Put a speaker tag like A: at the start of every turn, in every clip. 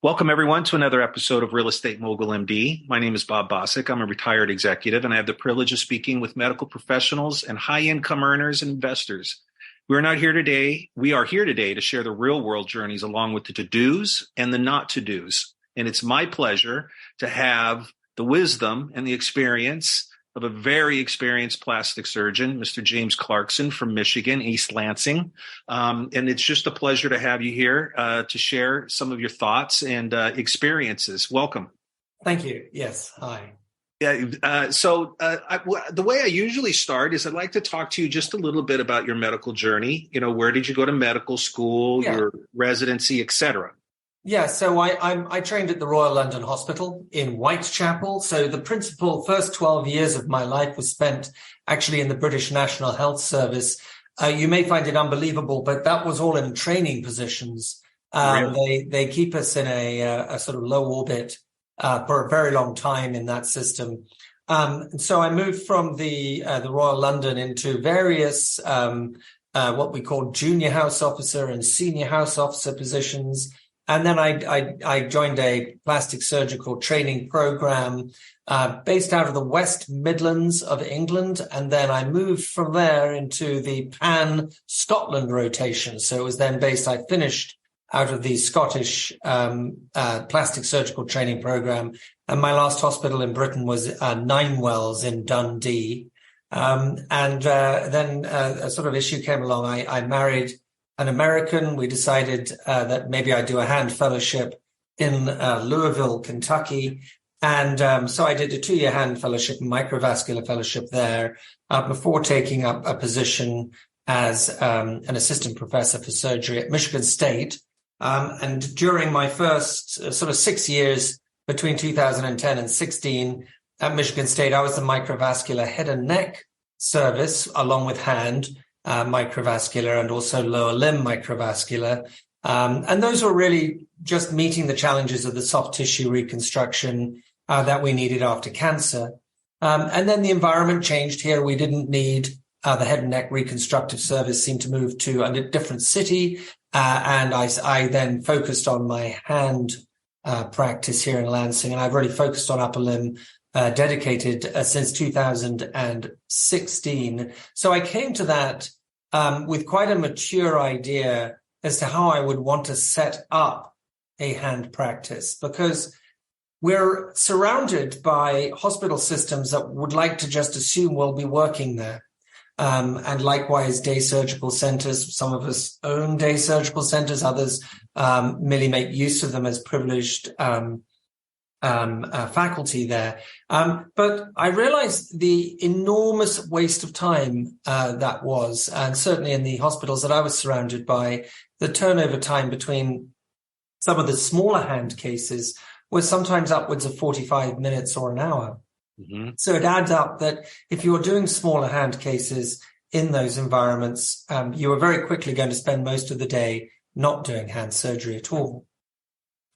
A: Welcome, everyone, to another episode of Real Estate Mogul MD. My name is Bob Bosick. I'm a retired executive, and I have the privilege of speaking with medical professionals and high-income earners and investors. We are here today to share the real-world journeys along with the to-dos and the not-to-dos. And it's my pleasure to have the wisdom and the experience of a very experienced plastic surgeon, Mr. James Clarkson from Michigan, East Lansing. And it's just a pleasure to have you here to share some of your thoughts and experiences. Welcome.
B: Thank you. Yes. Hi.
A: The way I usually start is I'd like to talk to you just a little bit about your medical journey. You know, where did you go to medical school, your residency, et cetera?
B: Yeah, so I trained at the Royal London Hospital in Whitechapel. So the first 12 years of my life was spent actually in the British National Health Service. You may find it unbelievable, but that was all in training positions.
A: Really?
B: They keep us in a sort of low orbit for a very long time in that system. And so I moved from the Royal London into various what we call junior house officer and senior house officer positions. And then I joined a plastic surgical training program based out of the West Midlands of England. And then I moved from there into the Pan-Scotland rotation. So it was then I finished out of the Scottish plastic surgical training program. And my last hospital in Britain was Ninewells in Dundee. Then a sort of issue came along. I married an American. We decided that maybe I'd do a hand fellowship in Louisville, Kentucky. And so I did a 2-year hand fellowship, microvascular fellowship there before taking up a position as an assistant professor for surgery at Michigan State. And during my first sort of 6 years between 2010 and 16 at Michigan State, I was the microvascular head and neck service along with hand microvascular and also lower limb microvascular. And those were really just meeting the challenges of the soft tissue reconstruction that we needed after cancer. And then the environment changed here. We didn't need the head and neck reconstructive service, seemed to move to a different city. And I then focused on my hand practice here in Lansing. And I've really focused on upper limb dedicated since 2016. So I came to that with quite a mature idea as to how I would want to set up a hand practice, because we're surrounded by hospital systems that would like to just assume we'll be working there. And likewise, day surgical centers. Some of us own day surgical centers. Others merely make use of them as privileged faculty there. But I realized the enormous waste of time that was, and certainly in the hospitals that I was surrounded by, the turnover time between some of the smaller hand cases was sometimes upwards of 45 minutes or an hour. Mm-hmm. So it adds up that if you're doing smaller hand cases in those environments, you are very quickly going to spend most of the day not doing hand surgery at all.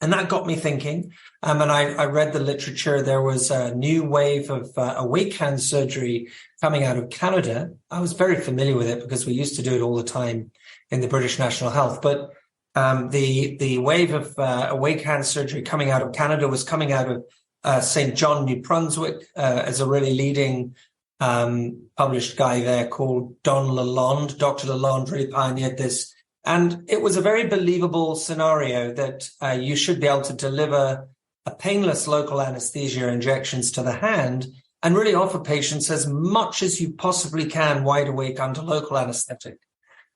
B: And that got me thinking. And I read the literature. There was a new wave of awake hand surgery coming out of Canada. I was very familiar with it because we used to do it all the time in the British National Health. But the wave of awake hand surgery coming out of Canada was coming out of St. John, New Brunswick, as a really leading published guy there called Don Lalonde. Dr. Lalonde really pioneered this. And it was a very believable scenario that you should be able to deliver a painless local anesthesia injections to the hand and really offer patients as much as you possibly can wide awake under local anesthetic.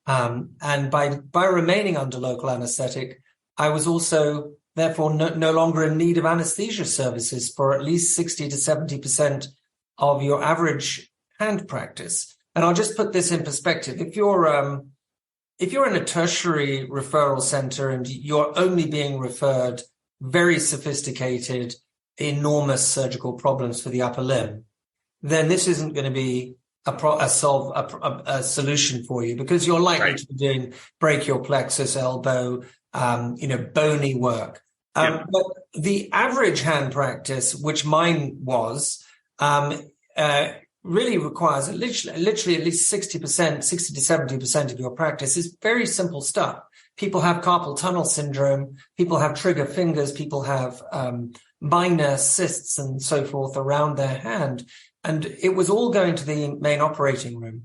B: And by remaining under local anesthetic, I was also therefore no longer in need of anesthesia services for at least 60 to 70% of your average hand practice. And I'll just put this in perspective. If you're in a tertiary referral center and you're only being referred very sophisticated, enormous surgical problems for the upper limb, then this isn't going to be a solution for you, because you're likely to be doing brachial plexus, elbow, bony work. But the average hand practice, which mine was, really requires literally at least 60% to 70% of your practice is very simple stuff. people have carpal tunnel syndrome, people have trigger fingers, people have minor cysts and so forth around their hand. And it was all going to the main operating room.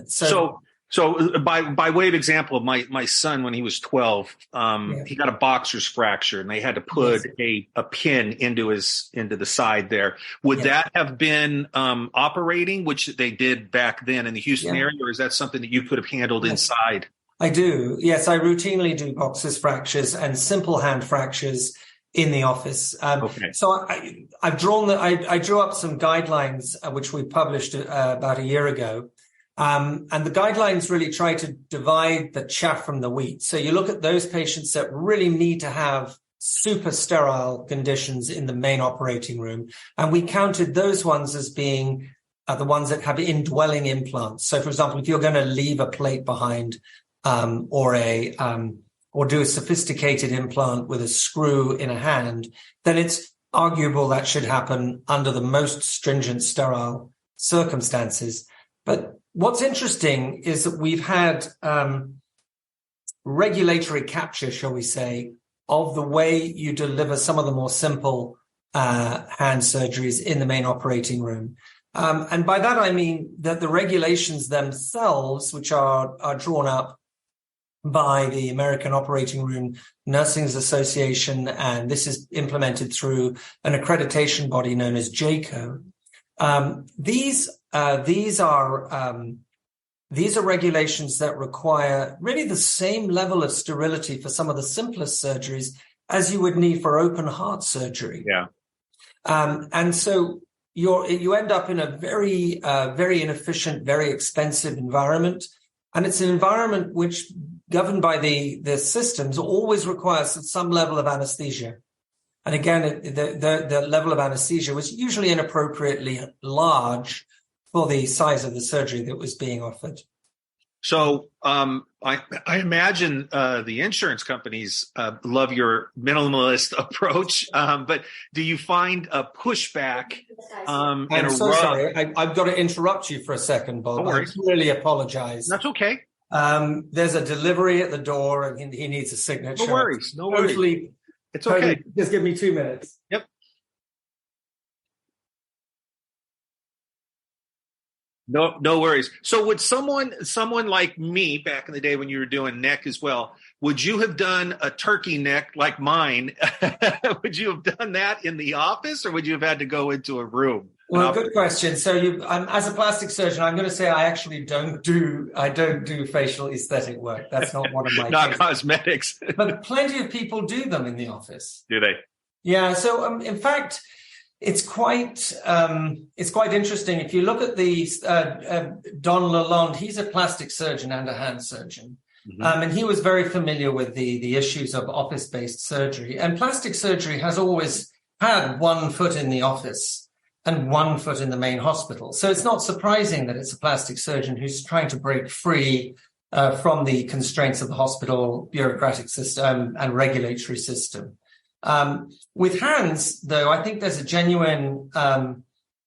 A: So by way of example, my son, when he was 12, he got a boxer's fracture, and they had to put a pin into the side there. Would that have been operating, which they did back then in the Houston area, or is that something that you could have handled inside?
B: I do. Yes, I routinely do boxer's fractures and simple hand fractures in the office. So I've drawn I drew up some guidelines, which we published about a year ago. And the guidelines really try to divide the chaff from the wheat. So you look at those patients that really need to have super sterile conditions in the main operating room. And we counted those ones as being the ones that have indwelling implants. So, for example, if you're going to leave a plate behind or do a sophisticated implant with a screw in a hand, then it's arguable that should happen under the most stringent sterile circumstances. But what's interesting is that we've had regulatory capture, shall we say, of the way you deliver some of the more simple hand surgeries in the main operating room. And by that, I mean that the regulations themselves, which are drawn up by the American Operating Room Nursing Association, and this is implemented through an accreditation body known as JCO. These are regulations that require really the same level of sterility for some of the simplest surgeries as you would need for open heart surgery.
A: Yeah.
B: And so you end up in a very inefficient, very expensive environment. And it's an environment which, governed by the systems, always requires some level of anesthesia. And again, the level of anesthesia was usually inappropriately large for the size of the surgery that was being offered.
A: So I imagine the insurance companies love your minimalist approach, but do you find a pushback?
B: I'm so sorry. I've got to interrupt you for a second, Bob. I really apologize.
A: That's okay.
B: There's a delivery at the door, and he needs a signature.
A: No worries. Totally, it's okay.
B: Just give me 2 minutes.
A: Yep. No worries. So would someone like me back in the day when you were doing neck as well, would you have done a turkey neck like mine? Would you have done that in the office, or would you have had to go into a room?
B: Well, good question. So as a plastic surgeon, I'm going to say I actually don't do facial aesthetic work. That's not one of my
A: not cosmetics.
B: But plenty of people do them in the office.
A: Do they?
B: Yeah. So in fact, it's quite interesting. If you look at the Don Lalonde, he's a plastic surgeon and a hand surgeon. Mm-hmm. And he was very familiar with the issues of office-based surgery. And plastic surgery has always had 1 foot in the office and 1 foot in the main hospital. So it's not surprising that it's a plastic surgeon who's trying to break free from the constraints of the hospital bureaucratic system and regulatory system. With hands, though, I think there's a genuine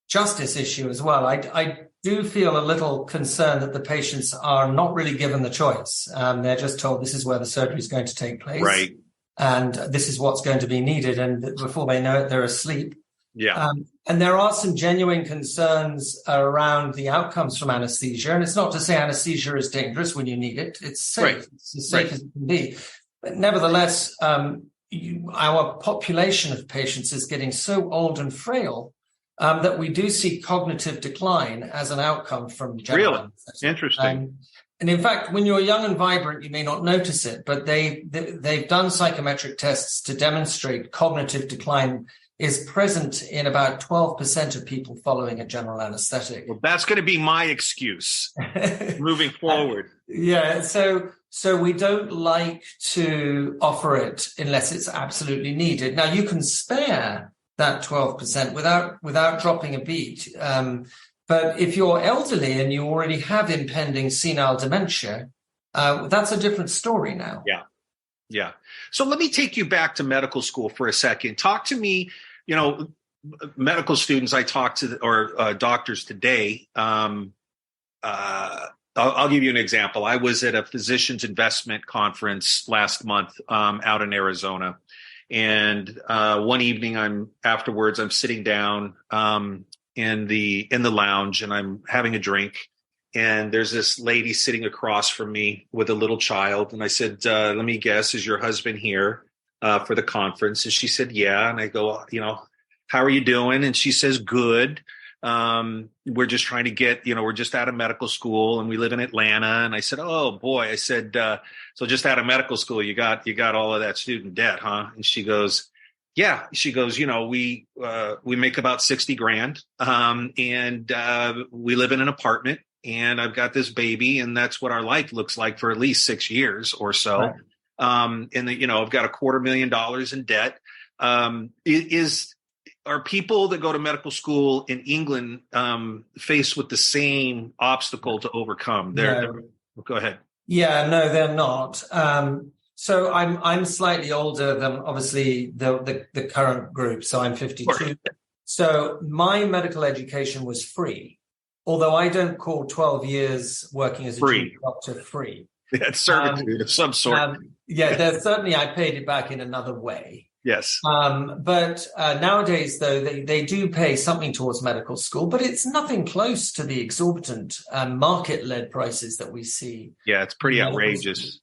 B: justice issue as well. I do feel a little concerned that the patients are not really given the choice. They're just told this is where the surgery is going to take place.
A: Right.
B: And this is what's going to be needed. And before they know it, they're asleep.
A: Yeah.
B: And there are some genuine concerns around the outcomes from anesthesia. And it's not to say anesthesia is dangerous when you need it. It's safe.
A: Right.
B: It's as safe as it can be. But nevertheless, our population of patients is getting so old and frail that we do see cognitive decline as an outcome from general anesthesia.
A: Interesting.
B: And in fact, when you're young and vibrant, you may not notice it, but they've done psychometric tests to demonstrate cognitive decline is present in about 12% of people following a general anesthetic.
A: Well, that's going to be my excuse moving forward.
B: Yeah, so we don't like to offer it unless it's absolutely needed. Now, you can spare that 12% without dropping a beat. But if you're elderly and you already have impending senile dementia, that's a different story now.
A: Yeah. So let me take you back to medical school for a second. Talk to me, medical students I talk to or doctors today, I'll give you an example. I was at a physicians investment conference last month out in Arizona. And one evening I'm sitting down in the lounge and I'm having a drink. And there's this lady sitting across from me with a little child. And I said, let me guess, is your husband here for the conference? And she said, yeah. And I go, how are you doing? And she says, good. We're just trying to get, we're just out of medical school and we live in Atlanta. And I said, oh boy, I said, so just out of medical school, you got all of that student debt, huh? And she goes, yeah. She goes, we make about 60 grand. And we live in an apartment and I've got this baby and that's what our life looks like for at least 6 years or so. Right. And I've got $250,000 in debt. Are people that go to medical school in England faced with the same obstacle to overcome? Go ahead.
B: Yeah, no, they're not. So I'm slightly older than obviously the current group. So I'm 52. Sure. So my medical education was free, although I don't call 12 years working as a junior doctor free.
A: It's servitude of some sort.
B: Certainly I paid it back in another way.
A: Yes.
B: But nowadays, though, they do pay something towards medical school, but it's nothing close to the exorbitant market-led prices that we see.
A: Yeah, it's pretty outrageous.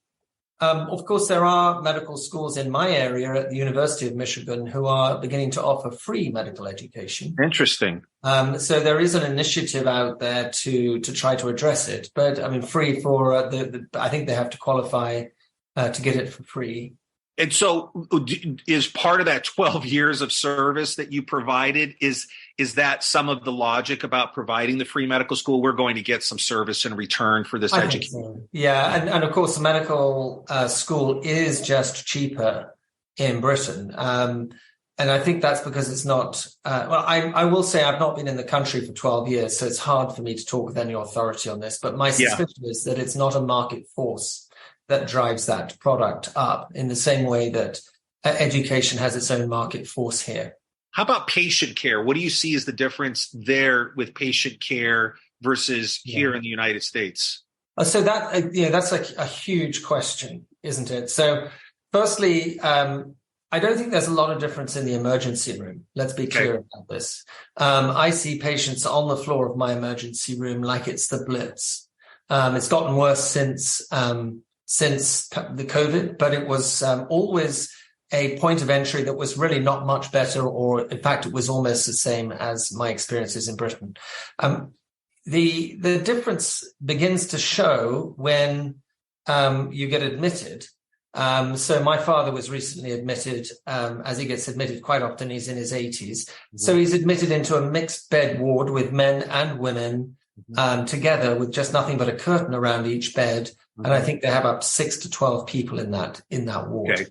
B: Of course, there are medical schools in my area at the University of Michigan who are beginning to offer free medical education.
A: Interesting.
B: So there is an initiative out there to try to address it. But I mean, free for I think they have to qualify to get it for free.
A: And so is part of that 12 years of service that you provided, is that some of the logic about providing the free medical school? We're going to get some service in return for this education.
B: So. Yeah. And of course, the medical school is just cheaper in Britain. And I think that's because it's not, I will say I've not been in the country for 12 years, so it's hard for me to talk with any authority on this. But my suspicion is that it's not a market force that drives that product up in the same way that education has its own market force here.
A: How about patient care? What do you see as the difference there with patient care versus here in the United States?
B: So that's a huge question, isn't it? So firstly, I don't think there's a lot of difference in the emergency room. Let's be clear about this. I see patients on the floor of my emergency room like it's the Blitz. It's gotten worse since the COVID, but it was always a point of entry that was really not much better, or in fact, it was almost the same as my experiences in Britain. The difference begins to show when you get admitted. So my father was recently admitted, as he gets admitted quite often, he's in his 80s. So he's admitted into a mixed bed ward with men and women together, with just nothing but a curtain around each bed. And I think they have up 6 to 12 people in that ward. Okay.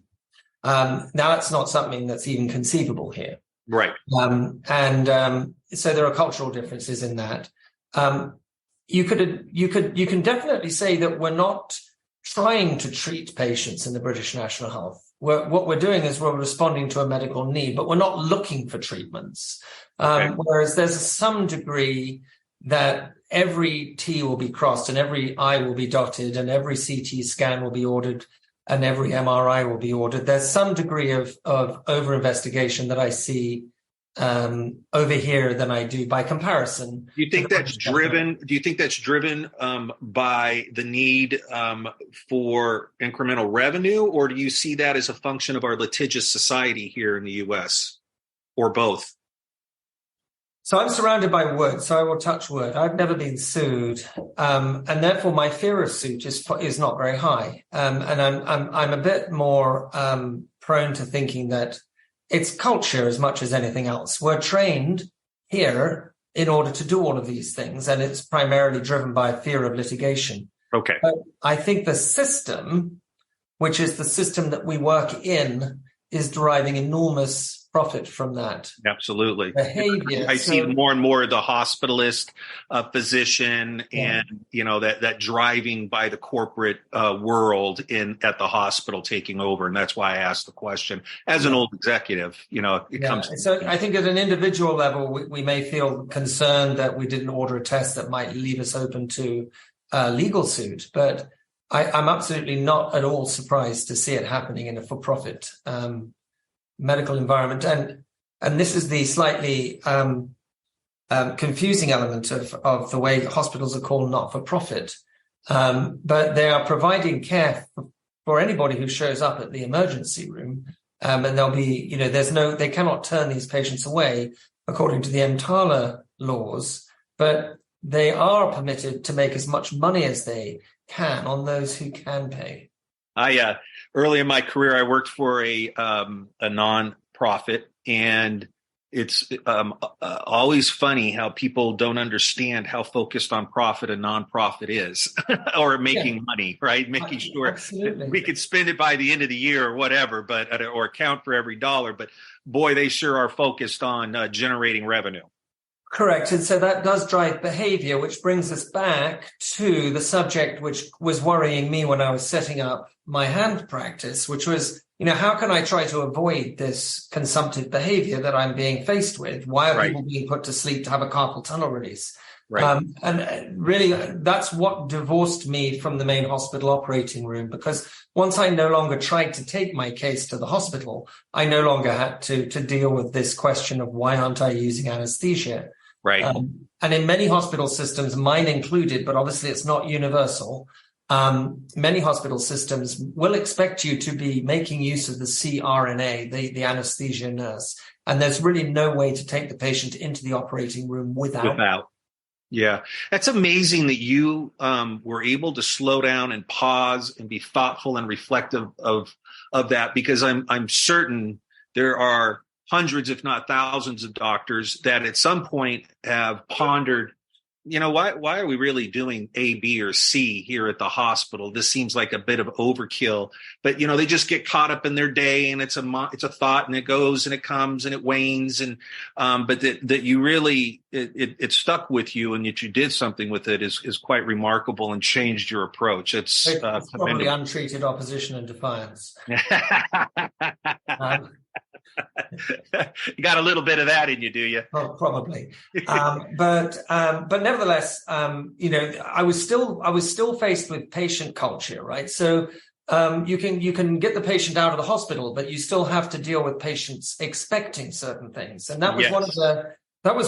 B: Now that's not something that's even conceivable here.
A: Right.
B: So there are cultural differences in that. You can definitely say that we're not trying to treat patients in the British National Health. What we're doing is we're responding to a medical need, but we're not looking for treatments. Whereas there's some degree that every T will be crossed and every I will be dotted and every CT scan will be ordered and every MRI will be ordered. There's some degree of over-investigation that I see over here than I do by comparison.
A: Do you think that's driven by the need for incremental revenue, or do you see that as a function of our litigious society here in the U.S., or both?
B: So I'm surrounded by wood, so I will touch wood. I've never been sued, and therefore my fear of suit is not very high. And I'm a bit more prone to thinking that it's culture as much as anything else. We're trained here in order to do all of these things, and it's primarily driven by fear of litigation.
A: Okay.
B: But I think the system, which is the system that we work in, is deriving enormous profit from that.
A: Absolutely.
B: Behavior.
A: I see more and more the hospitalist, physician, and that driving by the corporate world at the hospital taking over, and that's why I asked the question. As an old executive, it comes.
B: So I think at an individual level, we may feel concerned that we didn't order a test that might leave us open to legal suit. But I'm absolutely not at all surprised to see it happening in a for-profit medical environment. And this is the slightly confusing element of the way hospitals are called not-for-profit. But they are providing care for anybody who shows up at the emergency room. And there'll be, they cannot turn these patients away according to the EMTALA laws, but they are permitted to make as much money as they can on those who can pay.
A: Early in my career, I worked for a non-profit, and it's always funny how people don't understand how focused on profit a nonprofit is, or making money, right? Making sure we could spend it by the end of the year or whatever, or account for every dollar. But boy, they sure are focused on generating revenue.
B: Correct. And so that does drive behavior, which brings us back to the subject which was worrying me when I was setting up my hand practice, which was, how can I try to avoid this consumptive behavior that I'm being faced with? Why are people being put to sleep to have a carpal tunnel release? Right. And really, that's what divorced me from the main hospital operating room, because once I no longer tried to take my case to the hospital, I no longer had to deal with this question of why aren't I using anesthesia?
A: Right.
B: And in many hospital systems, mine included, but obviously it's not universal, many hospital systems will expect you to be making use of the CRNA, the anesthesia nurse. And there's really no way to take the patient into the operating room without.
A: Yeah. That's amazing that you were able to slow down and pause and be thoughtful and reflective of that, because I'm certain there are hundreds, if not thousands, of doctors that at some point have pondered, why are we really doing A, B, or C here at the hospital? This seems like a bit of overkill. But, they just get caught up in their day, and it's a thought, and it goes and it comes and it wanes. And but that you really, it stuck with you, and that you did something with it is quite remarkable and changed your approach. It's
B: probably untreated opposition and defiance.
A: You got a little bit of that in you, do you?
B: Oh, probably. But nevertheless, I was still faced with patient culture, right? So you can get the patient out of the hospital, but you still have to deal with patients expecting certain things, and that was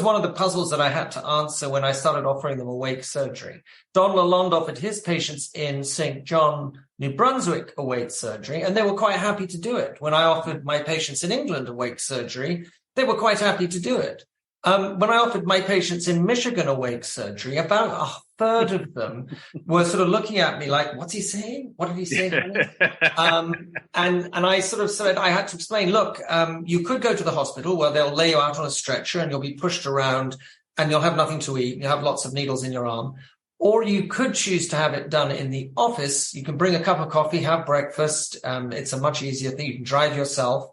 B: one of the puzzles that I had to answer when I started offering them awake surgery. Don Lalonde offered his patients in St. John, New Brunswick, awake surgery, and they were quite happy to do it. When I offered my patients in England awake surgery, they were quite happy to do it. When I offered my patients in Michigan awake surgery, about a third of them were sort of looking at me like, what's he saying? What did he say? And I sort of said, I had to explain, look, you could go to the hospital where they'll lay you out on a stretcher and you'll be pushed around and you'll have nothing to eat. And you'll have lots of needles in your arm. Or you could choose to have it done in the office. You can bring a cup of coffee, have breakfast. It's a much easier thing. You can drive yourself.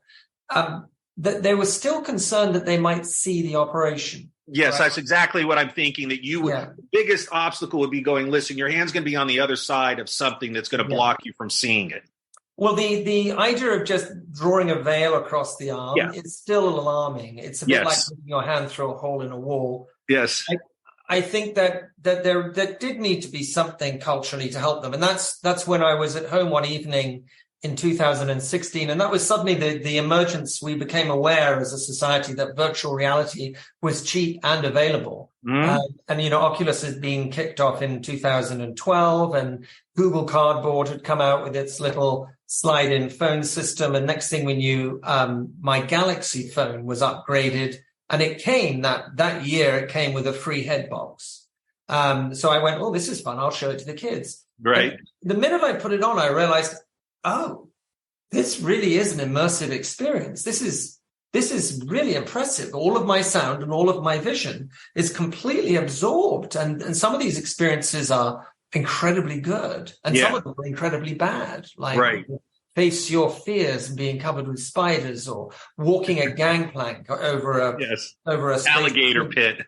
B: That they were still concerned that they might see the operation.
A: Yes, right? That's exactly what I'm thinking, that the biggest obstacle would be going, listen, your hand's going to be on the other side of something that's going to block you from seeing it.
B: Well, the idea of just drawing a veil across the arm is still alarming. It's a bit like putting your hand through a hole in a wall.
A: Yes.
B: I think that there did need to be something culturally to help them. And that's when I was at home one evening in 2016, and that was suddenly the emergence. We became aware as a society that virtual reality was cheap and available. And Oculus had been kicked off in 2012, and Google Cardboard had come out with its little slide-in phone system. And next thing we knew, my Galaxy phone was upgraded, and it came that year. It came with a free head box. So I went, oh, this is fun. I'll show it to the kids.
A: Right. And
B: the minute I put it on, I realized, oh, this really is an immersive experience. This is really impressive. All of my sound and all of my vision is completely absorbed. And some of these experiences are incredibly good. And some of them are incredibly bad. Like face your fears and being covered with spiders, or walking a gangplank over a
A: alligator pit.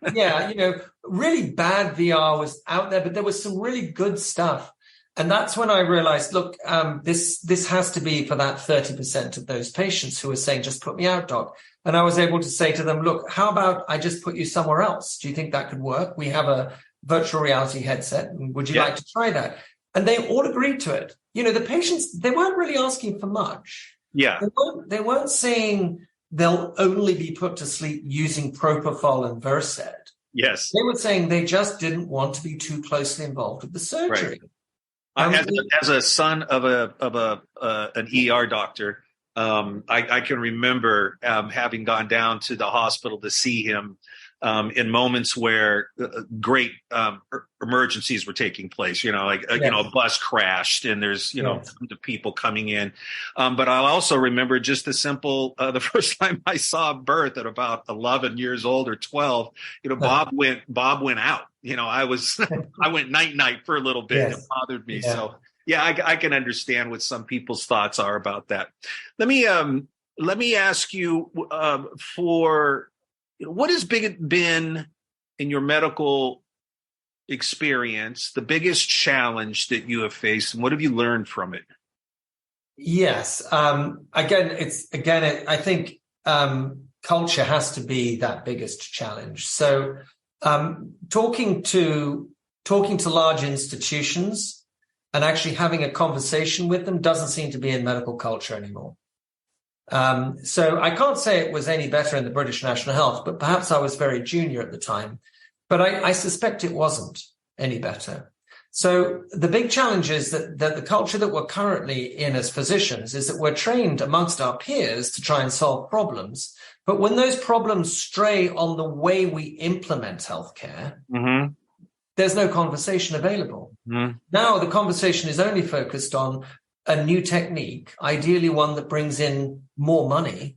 B: Really bad VR was out there, but there was some really good stuff. And that's when I realized, look, this has to be for that 30% of those patients who are saying, just put me out, doc. And I was able to say to them, look, how about I just put you somewhere else? Do you think that could work? We have virtual reality headset. Would you like to try that? And they all agreed to it. The patients, they weren't really asking for much.
A: Yeah.
B: They weren't saying they'll only be put to sleep using propofol and Versed.
A: Yes.
B: They were saying they just didn't want to be too closely involved with the surgery.
A: Right. As a son of an ER doctor, I can remember having gone down to the hospital to see him in moments where great emergencies were taking place. A bus crashed and there's tons of people coming in. But I also remember just the simple the first time I saw a birth at about 11 years old or 12. Bob went out. I went night for a little bit. Yes. It bothered me. Yeah. So I can understand what some people's thoughts are about that. Let me ask you for what has been in your medical experience the biggest challenge that you have faced, and what have you learned from it?
B: Yes. I think culture has to be that biggest challenge. So talking to large institutions and actually having a conversation with them doesn't seem to be in medical culture anymore. So I can't say it was any better in the British National Health, but perhaps I was very junior at the time. But I suspect it wasn't any better. So the big challenge is that the culture that we're currently in as physicians is that we're trained amongst our peers to try and solve problems. But when those problems stray on the way we implement healthcare, there's no conversation available. Now the conversation is only focused on a new technique, ideally one that brings in more money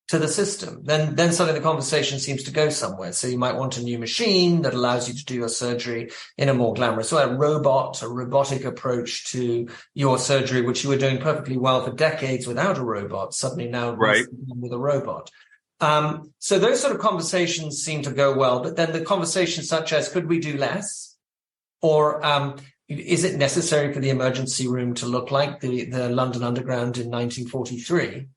B: to the system. Then suddenly the conversation seems to go somewhere. So you might want a new machine that allows you to do your surgery in a more glamorous way, a robotic approach to your surgery, which you were doing perfectly well for decades without a robot, suddenly now with a robot. So those sort of conversations seem to go well, but then the conversations such as, could we do less? Or is it necessary for the emergency room to look like the London Underground in 1943?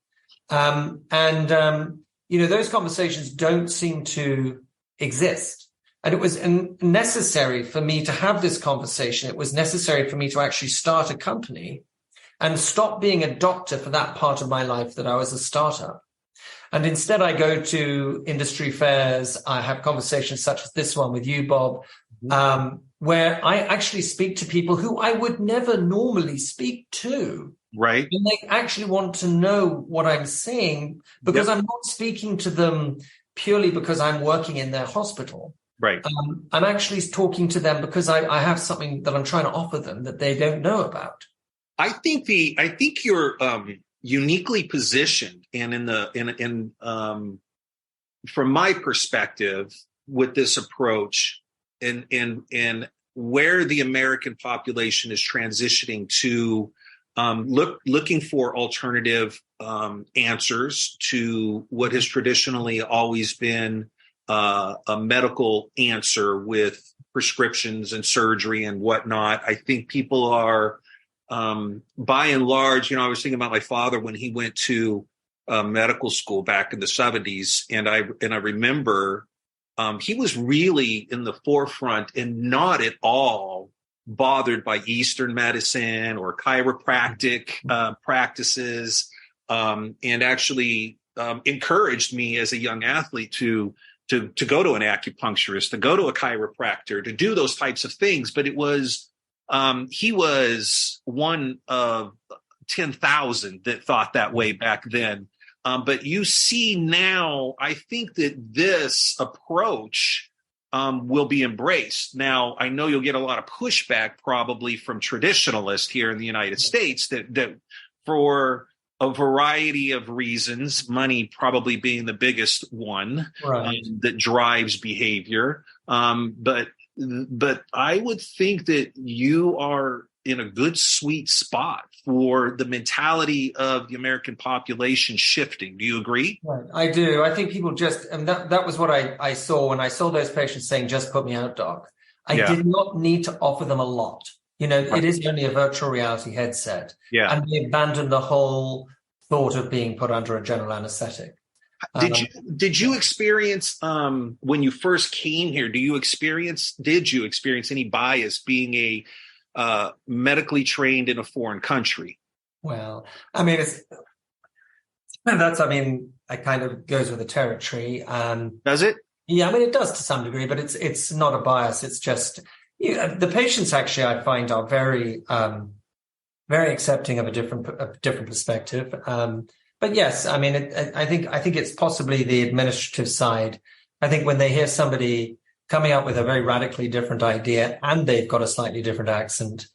B: Those conversations don't seem to exist. And it was necessary for me to have this conversation. It was necessary for me to actually start a company and stop being a doctor for that part of my life that I was a startup. And instead, I go to industry fairs. I have conversations such as this one with you, Bob, where I actually speak to people who I would never normally speak to.
A: Right.
B: And they actually want to know what I'm saying because I'm not speaking to them purely because I'm working in their hospital.
A: Right.
B: I'm actually talking to them because I have something that I'm trying to offer them that they don't know about.
A: I think you're uniquely positioned, and from my perspective, with this approach, and where the American population is transitioning to looking for alternative answers to what has traditionally always been a medical answer with prescriptions and surgery and whatnot. I think people are, by and large, I was thinking about my father when he went to medical school back in the 70s, and I remember he was really in the forefront and not at all bothered by Eastern medicine or chiropractic practices, and actually encouraged me as a young athlete to go to an acupuncturist, to go to a chiropractor, to do those types of things. But it was he was one of 10,000 that thought that way back then. But you see now, I think that this approach will be embraced. Now, I know you'll get a lot of pushback probably from traditionalists here in the United States that for a variety of reasons, money probably being the biggest one, that drives behavior. But I would think that you are in a good sweet spot for the mentality of the American population shifting. Do you agree?
B: Right. I do. I think people and that was what I saw when I saw those patients saying, just put me out, doc. I did not need to offer them a lot. It is only a virtual reality headset. And they abandoned the whole thought of being put under a general anesthetic.
A: Did you experience when you first came here? Did you experience any bias being a medically trained in a foreign country?
B: Well, I mean, it kind of goes with the territory.
A: Does it?
B: Yeah, I mean, it does to some degree, but it's not a bias. It's just the patients actually I find are very very accepting of a different perspective. But yes, I mean, I think it's possibly the administrative side. I think when they hear somebody coming up with a very radically different idea and they've got a slightly different accent.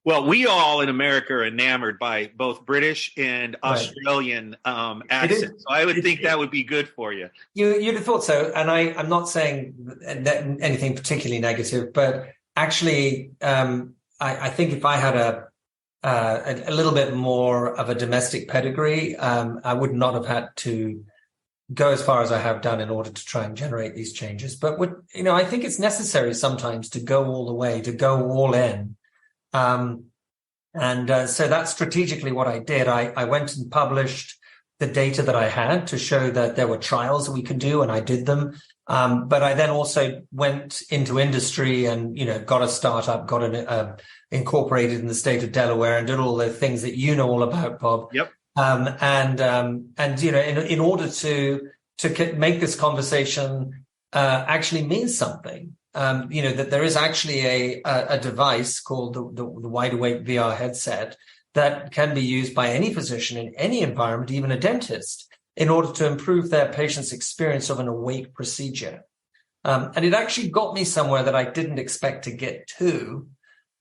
A: Well, we all in America are enamored by both British and Australian accents. So I would think that would be good for you.
B: You'd have thought so. And I'm not saying anything particularly negative, but actually, I think if I had a little bit more of a domestic pedigree, I would not have had to go as far as I have done in order to try and generate these changes. But I think it's necessary sometimes to go all the way, to go all in. So that's strategically what I did. I went and published the data that I had to show that there were trials that we could do, and I did them. But I then also went into industry and, got a startup, got an incorporated in the state of Delaware, and did all the things that you know all about, Bob.
A: Yep.
B: In order to make this conversation actually mean something, that there is actually a device called the Wide Awake VR headset that can be used by any physician in any environment, even a dentist, in order to improve their patient's experience of an awake procedure. And it actually got me somewhere that I didn't expect to get to.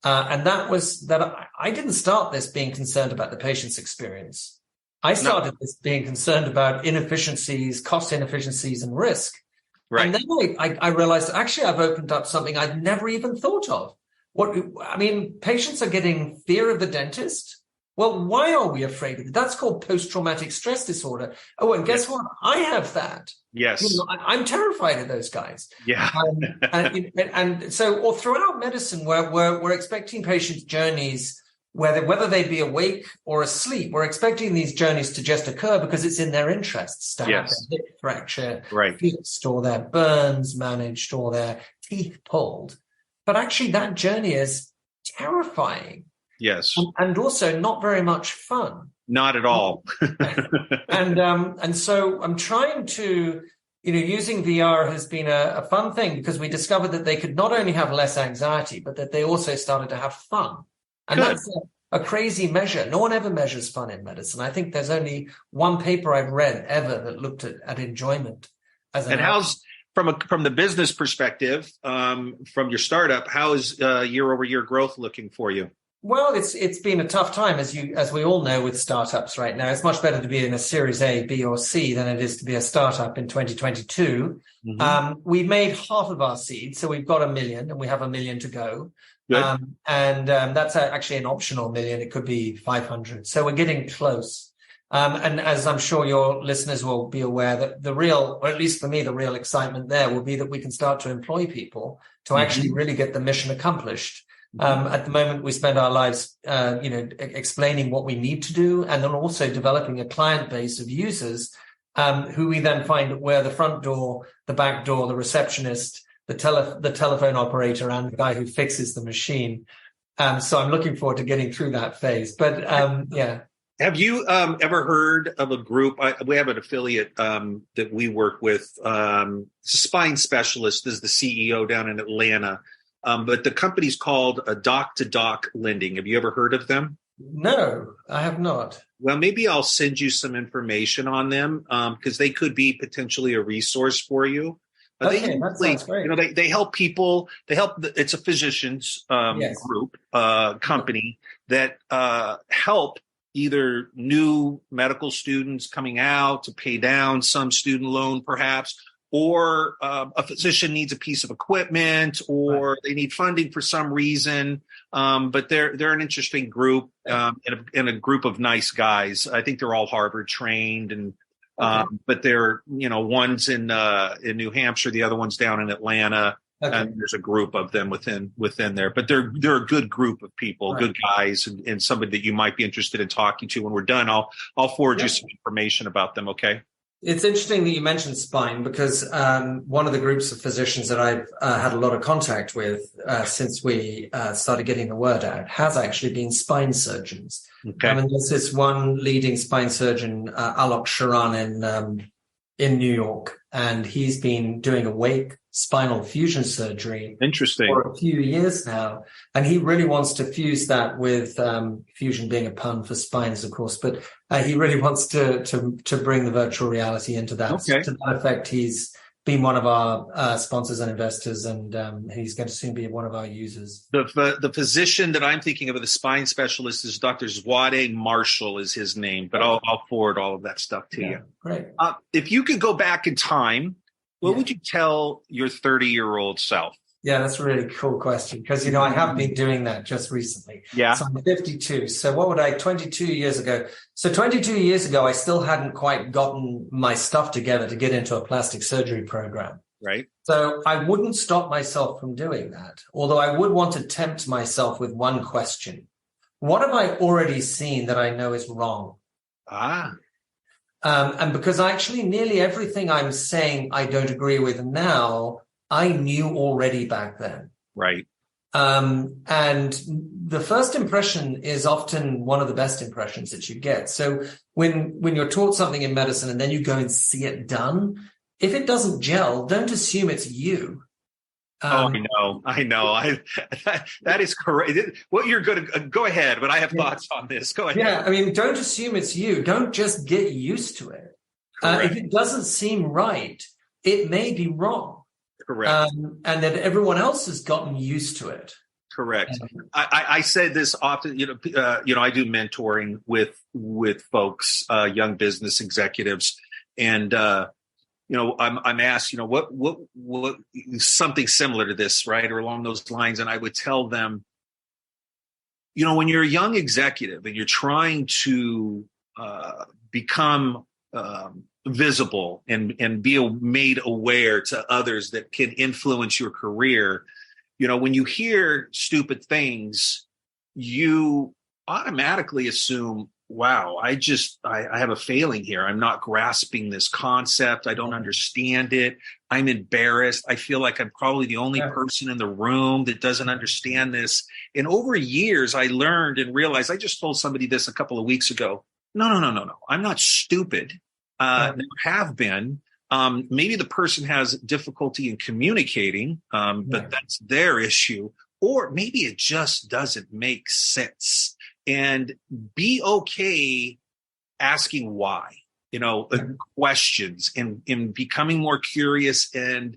B: And that was that I didn't start this being concerned about the patient's experience. I started this being concerned about inefficiencies, cost inefficiencies, and risk. Right. And then I realized, actually, I've opened up something I'd never even thought of. Patients are getting fear of the dentist. Well, why are we afraid of it? That's called post-traumatic stress disorder. Oh, and guess what? I have that.
A: Yes.
B: I'm terrified of those guys.
A: Yeah.
B: And so, or throughout medicine, we're expecting patients' journeys, whether they be awake or asleep, we're expecting these journeys to just occur because it's in their interests to have their hip fracture fixed, or their burns managed, or their teeth pulled. But actually, that journey is terrifying.
A: Yes.
B: And also not very much fun.
A: Not at all.
B: And so I'm trying to, using VR has been a fun thing, because we discovered that they could not only have less anxiety, but that they also started to have fun. And that's a crazy measure. No one ever measures fun in medicine. I think there's only one paper I've read ever that looked at enjoyment as an
A: And how's from the business perspective, from your startup, how is year-over-year growth looking for you?
B: Well, it's been a tough time, as we all know, with startups right now. It's much better to be in a Series A, B, or C than it is to be a startup in 2022. Mm-hmm. We made half of our seed, so we've got $1 million, and we have $1 million to go. That's actually an optional $1 million. It could be 500. So we're getting close. And as I'm sure your listeners will be aware, that the real, or at least for me, the real excitement there will be that we can start to employ people to actually really get the mission accomplished. At the moment, we spend our lives, explaining what we need to do, and then also developing a client base of users who we then find where the front door, the back door, the receptionist, the telephone operator, and the guy who fixes the machine. So I'm looking forward to getting through that phase. But yeah.
A: Have you ever heard of a group? We have an affiliate that we work with. Spine Specialist is the CEO down in Atlanta. But the company's called Doc to Doc Lending. Have you ever heard of them?
B: No, I have not.
A: Well, maybe I'll send you some information on them because they could be potentially a resource for you.
B: That sounds great.
A: They help people. It's a physicians group company that help either new medical students coming out to pay down some student loan, perhaps, or a physician needs a piece of equipment, or they need funding for some reason. But they're an interesting group and a group of nice guys. I think they're all Harvard trained, and but they're one's in New Hampshire, the other one's down in Atlanta. And there's a group of them within there, but they're a good group of people, good guys, and somebody that you might be interested in talking to. When we're done, I'll forward you some information about them. Okay.
B: It's interesting that you mentioned spine because one of the groups of physicians that I've had a lot of contact with since we started getting the word out has actually been spine surgeons.
A: Okay.
B: I mean, there's this one leading spine surgeon, Alok Sharan in New York, and he's been doing awake spinal fusion surgery for a few years now. And he really wants to fuse that with fusion being a pun for spines, of course, but he really wants to bring the virtual reality into that.
A: Okay.
B: To that effect, he's been one of our sponsors and investors, and he's going to soon be one of our users.
A: The physician that I'm thinking of, the spine specialist, is Dr. Zwade Marshall is his name, but I'll forward all of that stuff to you.
B: Great.
A: If you could go back in time, what would you tell your 30-year-old self?
B: Yeah, that's a really cool question because, I have been doing that just recently.
A: Yeah.
B: So I'm 52. So what would 22 years ago? So 22 years ago, I still hadn't quite gotten my stuff together to get into a plastic surgery program.
A: Right.
B: So I wouldn't stop myself from doing that, although I would want to tempt myself with one question. What have I already seen that I know is wrong? And because actually nearly everything I'm saying I don't agree with now, I knew already back then.
A: Right.
B: And the first impression is often one of the best impressions that you get. So when you're taught something in medicine and then you go and see it done, if it doesn't gel, don't assume it's you.
A: I know. That is correct. What you're going to go ahead, but I have thoughts on this. Go ahead.
B: Yeah, I mean, don't assume it's you. Don't just get used to it. If it doesn't seem right, it may be wrong.
A: Correct.
B: And that everyone else has gotten used to it.
A: Correct. I say this often. I do mentoring with folks, young business executives, and I'm asked, what something similar to this, right, or along those lines, and I would tell them, when you're a young executive and you're trying to become visible and be made aware to others that can influence your career, when you hear stupid things, you automatically assume, wow, I have a failing here. I'm not grasping this concept. I don't understand it. I'm embarrassed. I feel like I'm probably the only person in the room that doesn't understand this. And over years, I learned and realized, I just told somebody this a couple of weeks ago. No. I'm not stupid. Never have been. Maybe the person has difficulty in communicating, but that's their issue. Or maybe it just doesn't make sense. And be okay asking why, questions and becoming more curious and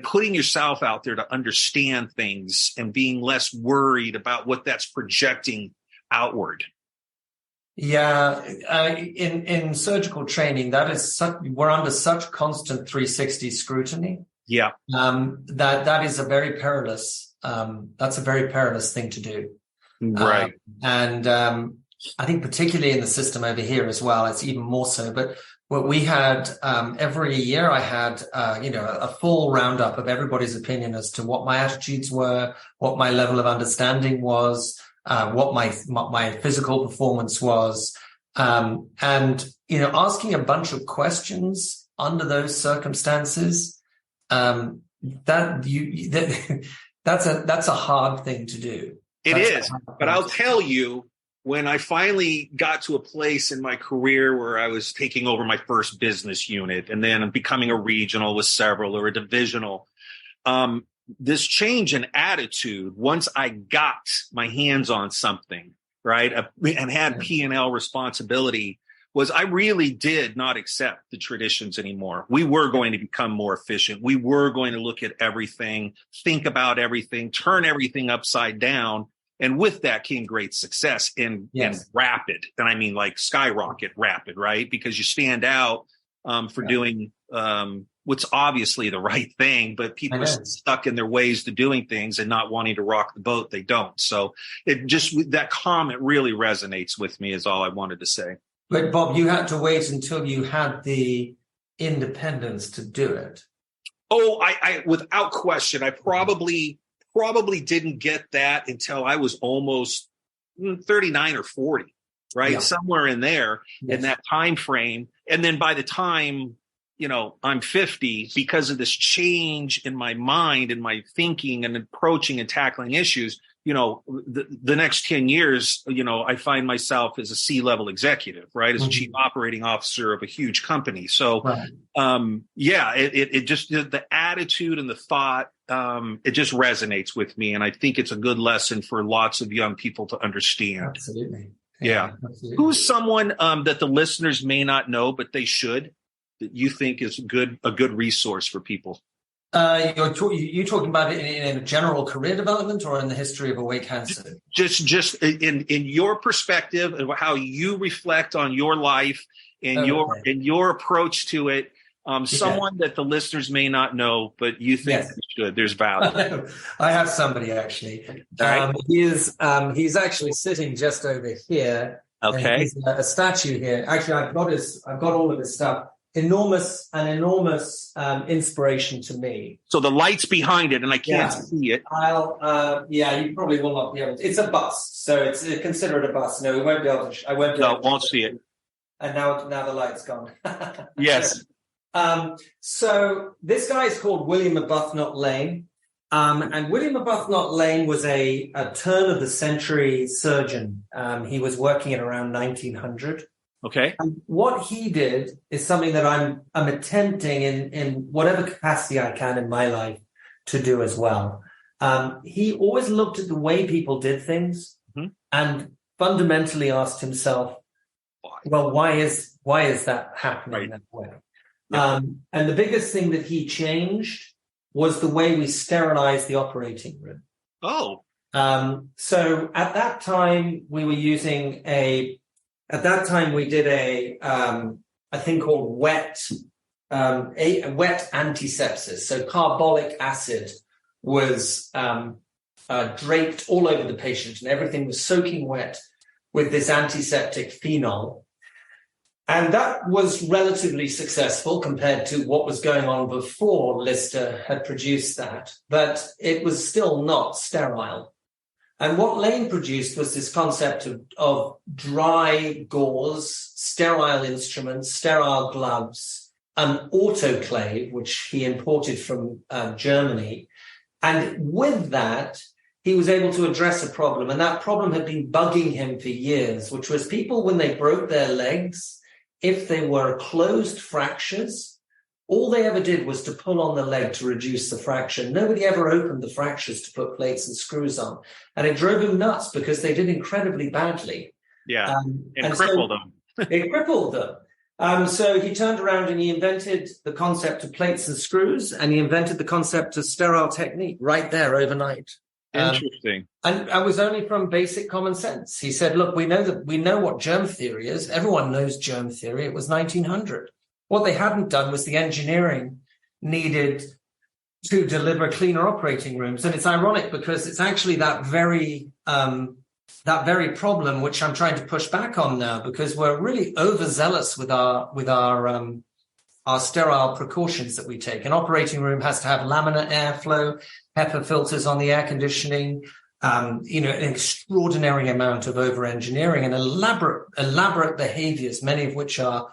A: putting yourself out there to understand things and being less worried about what that's projecting outward.
B: Yeah, in surgical training, we're under such constant 360 scrutiny.
A: Yeah,
B: that is a very perilous. That's a very perilous thing to do.
A: Right.
B: And I think particularly in the system over here as well, it's even more so. But what we had every year, I had a full roundup of everybody's opinion as to what my attitudes were, what my level of understanding was, what my physical performance was, and asking a bunch of questions under those circumstances. That's a hard thing to do.
A: It is, but I'll tell you, when I finally got to a place in my career where I was taking over my first business unit and then becoming a regional with several or a divisional, this change in attitude, once I got my hands on something, right, and had P&L responsibility, was I really did not accept the traditions anymore. We were going to become more efficient. We were going to look at everything, think about everything, turn everything upside down. And with that came great success and rapid. And I mean like skyrocket rapid, right? Because you stand out for doing what's obviously the right thing, but people are stuck in their ways to doing things and not wanting to rock the boat. They don't. So that comment really resonates with me is all I wanted to say.
B: But Bob, you had to wait until you had the independence to do it.
A: Oh, I without question, I probably didn't get that until I was almost 39 or 40, right? Somewhere in there in that time frame. And then by the time I'm 50 because of this change in my mind and my thinking and approaching and tackling issues. The next 10 years, I find myself as a C-level executive, right? As a chief operating officer of a huge company. So, it just, the attitude and the thought, it just resonates with me. And I think it's a good lesson for lots of young people to understand.
B: Absolutely.
A: Yeah. Absolutely. Who's someone that the listeners may not know, but they should, that you think is a good resource for people?
B: You're talking about it in a general career development or in the history of awake cancer? Just
A: in your perspective of how you reflect on your life and your approach to it. Someone that the listeners may not know, but you think they should. There's value.
B: I have somebody actually. Right. He's actually sitting just over here.
A: Okay.
B: He's a statue here. Actually, I've got all of his stuff. Enormous inspiration to me.
A: So the light's behind it, and I can't see it.
B: You probably will not be able to. It's a bust, so it's consider it a bust. No, we won't be able to. I won't be able to.
A: Won't see it.
B: And now the light's gone.
A: Yes.
B: So this guy is called William Arbuthnot Lane. And William Arbuthnot Lane was a turn of the century surgeon. He was working at around 1900.
A: Okay.
B: And what he did is something that I'm attempting in whatever capacity I can in my life to do as well. He always looked at the way people did things and fundamentally asked himself, well, why is that happening that way? Yeah. And the biggest thing that he changed was the way we sterilized the operating room.
A: Oh.
B: So at that time, we were using we did a thing called wet antisepsis. So carbolic acid was draped all over the patient, and everything was soaking wet with this antiseptic phenol. And that was relatively successful compared to what was going on before Lister had produced that, but it was still not sterile. And what Lane produced was this concept of dry gauze, sterile instruments, sterile gloves, an autoclave, which he imported from Germany. And with that, he was able to address a problem. And that problem had been bugging him for years, which was people, when they broke their legs, if they were closed fractures, all they ever did was to pull on the leg to reduce the fracture. Nobody ever opened the fractures to put plates and screws on. And it drove him nuts because they did incredibly badly.
A: Yeah, and crippled them.
B: It crippled them. So he turned around and he invented the concept of plates and screws, and he invented the concept of sterile technique right there overnight.
A: Interesting.
B: And it was only from basic common sense. He said, look, we know what germ theory is. Everyone knows germ theory. It was 1900. What they hadn't done was the engineering needed to deliver cleaner operating rooms. And it's ironic because it's actually that very problem which I'm trying to push back on now, because we're really overzealous with our sterile precautions that we take. An operating room has to have laminar airflow, HEPA filters on the air conditioning, an extraordinary amount of over-engineering and elaborate behaviors, many of which are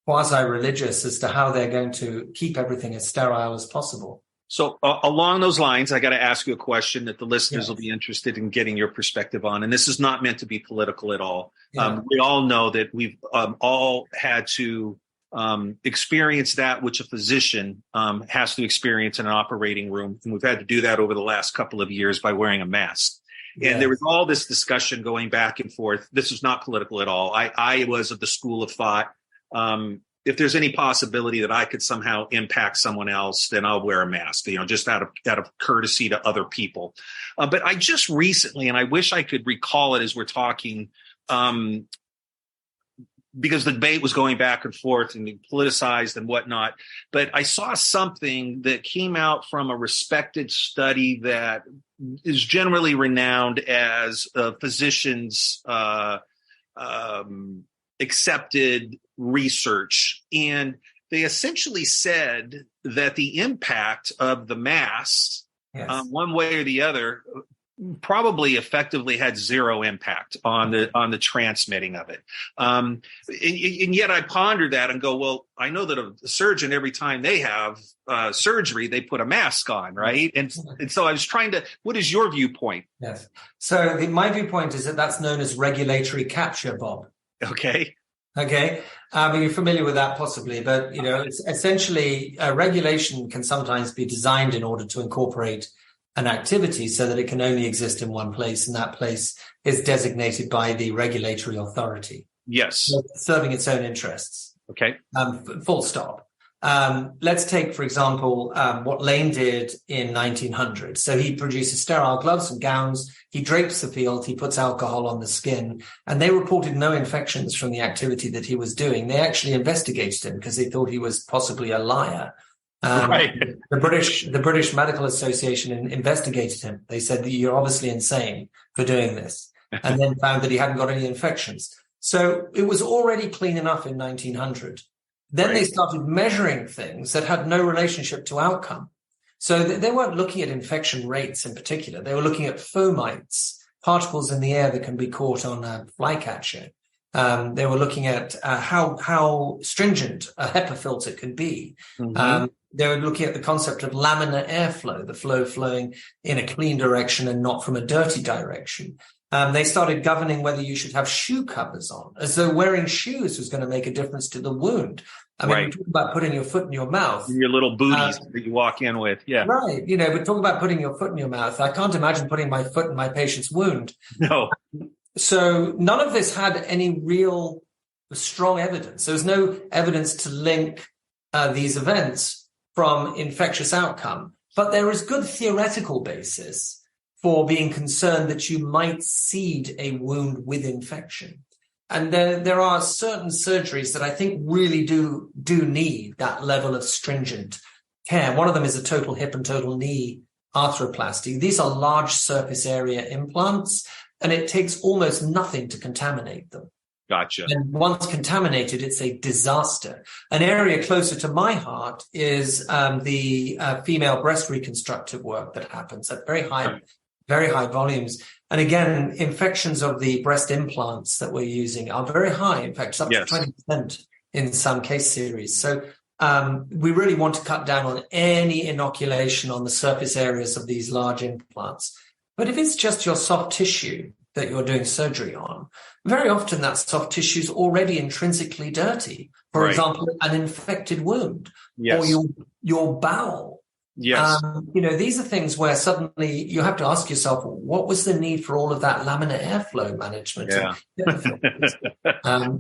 B: quasi-religious as to how they're going to keep everything as sterile as possible.
A: So along those lines, I got to ask you a question that the listeners will be interested in getting your perspective on. And this is not meant to be political at all. Yeah. We all know that we've all had to experience that which a physician has to experience in an operating room. And we've had to do that over the last couple of years by wearing a mask. Yeah. And there was all this discussion going back and forth. This is not political at all. I was of the school of thought, if there's any possibility that I could somehow impact someone else, then I'll wear a mask, just out of courtesy to other people. But I just recently, and I wish I could recall it as we're talking, because the debate was going back and forth and politicized and whatnot. But I saw something that came out from a respected study that is generally renowned as physicians' accepted research. And they essentially said that the impact of the masks, one way or the other, probably effectively had zero impact on the transmitting of it. And yet I ponder that and go, well, I know that a surgeon, every time they have surgery, they put a mask on, right? And so I was trying to, what is your viewpoint?
B: Yes. So my viewpoint is that that's known as regulatory capture, Bob.
A: Okay.
B: Okay. You're familiar with that possibly, but, it's essentially regulation can sometimes be designed in order to incorporate an activity so that it can only exist in one place, and that place is designated by the regulatory authority.
A: Yes.
B: Serving its own interests.
A: Okay.
B: Full stop. Let's take, for example, what Lane did in 1900. So he produces sterile gloves and gowns. He drapes the field. He puts alcohol on the skin, and they reported no infections from the activity that he was doing. They actually investigated him because they thought he was possibly a liar.
A: Right.
B: The British Medical Association investigated him. They said that you're obviously insane for doing this, and then found that he hadn't got any infections. So it was already clean enough in 1900. Then They started measuring things that had no relationship to outcome. So they weren't looking at infection rates in particular. They were looking at fomites, particles in the air that can be caught on a flycatcher. They were looking at how stringent a HEPA filter could be. Mm-hmm. They were looking at the concept of laminar airflow, the flow flowing in a clean direction and not from a dirty direction. They started governing whether you should have shoe covers on, as though wearing shoes was going to make a difference to the wound. I mean, we talk about putting your foot in your mouth.
A: Your little booties that you walk in with, yeah.
B: Right. But talk about putting your foot in your mouth. I can't imagine putting my foot in my patient's wound.
A: No.
B: So none of this had any real strong evidence. There was no evidence to link these events from infectious outcome. But there is good theoretical basis for being concerned that you might seed a wound with infection. And there are certain surgeries that I think really do need that level of stringent care. One of them is a total hip and total knee arthroplasty. These are large surface area implants, and it takes almost nothing to contaminate them.
A: Gotcha.
B: And once contaminated, it's a disaster. An area closer to my heart is the female breast reconstructive work that happens at very high volumes. And again, infections of the breast implants that we're using are very high. In fact, it's up to 20% in some case series. So we really want to cut down on any inoculation on the surface areas of these large implants. But if it's just your soft tissue that you're doing surgery on, very often that soft tissue is already intrinsically dirty. For example, an infected wound or your bowel.
A: Yes.
B: These are things where suddenly you have to ask yourself, what was the need for all of that laminar airflow management?
A: Yeah.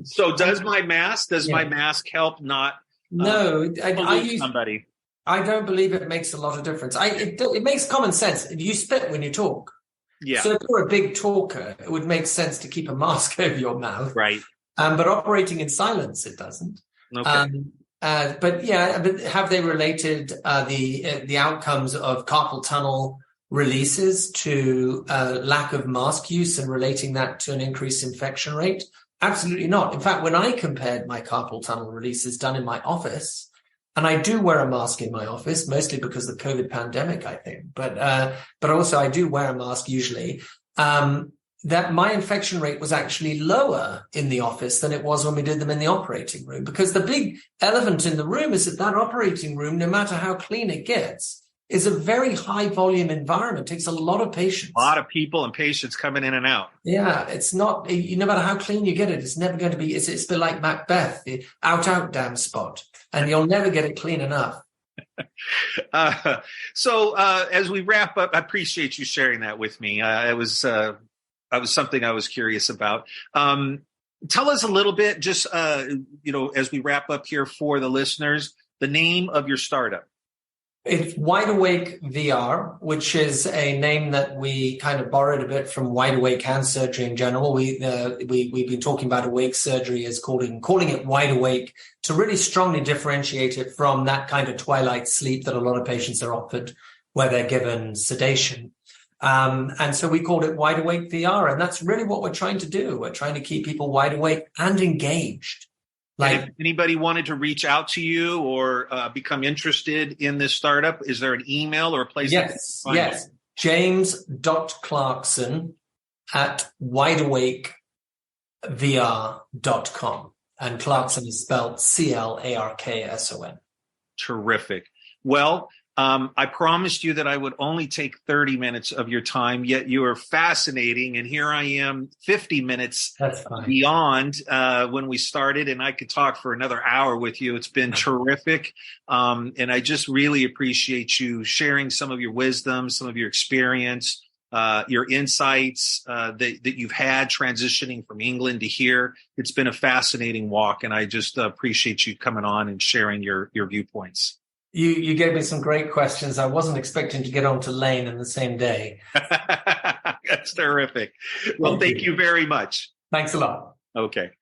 A: So does my mask help not
B: I use
A: somebody?
B: I don't believe it makes a lot of difference. It makes common sense. You spit when you talk.
A: Yeah.
B: So if you're a big talker, it would make sense to keep a mask over your mouth.
A: Right.
B: But operating in silence, it doesn't.
A: Okay.
B: But have they related the outcomes of carpal tunnel releases to lack of mask use and relating that to an increased infection rate? Absolutely not. In fact, when I compared my carpal tunnel releases done in my office, and I do wear a mask in my office, mostly because of the COVID pandemic, I think, but also I do wear a mask usually, that my infection rate was actually lower in the office than it was when we did them in the operating room. Because the big elephant in the room is that operating room, no matter how clean it gets, is a very high volume environment. It takes a lot of patients.
A: A lot of people and patients coming in and out.
B: Yeah, it's not, no matter how clean you get it, it's never going to be, it's a bit like Macbeth, the out damn spot. And you'll never get it clean enough.
A: So as we wrap up, I appreciate you sharing that with me. It was something I was curious about. Tell us a little bit, just, as we wrap up here for the listeners, the name of your startup.
B: It's Wide Awake VR, which is a name that we kind of borrowed a bit from wide awake hand surgery in general. We've been talking about awake surgery as calling it wide awake to really strongly differentiate it from that kind of twilight sleep that a lot of patients are offered where they're given sedation. And so we called it Wide Awake VR, and that's really what we're trying to do. We're trying to keep people wide awake and engaged.
A: Like, if anybody wanted to reach out to you or become interested in this startup, is there an email or a place?
B: Yes. james.clarkson@wideawakevr.com. And Clarkson is spelled Clarkson.
A: Terrific. Well, I promised you that I would only take 30 minutes of your time, yet you are fascinating. And here I am 50 minutes beyond when we started, and I could talk for another hour with you. It's been terrific. And I just really appreciate you sharing some of your wisdom, some of your experience, your insights that you've had transitioning from England to here. It's been a fascinating walk, and I just appreciate you coming on and sharing your viewpoints.
B: You gave me some great questions. I wasn't expecting to get on to Lane in the same day.
A: That's terrific. Well, thank you very much.
B: Thanks a lot.
A: Okay.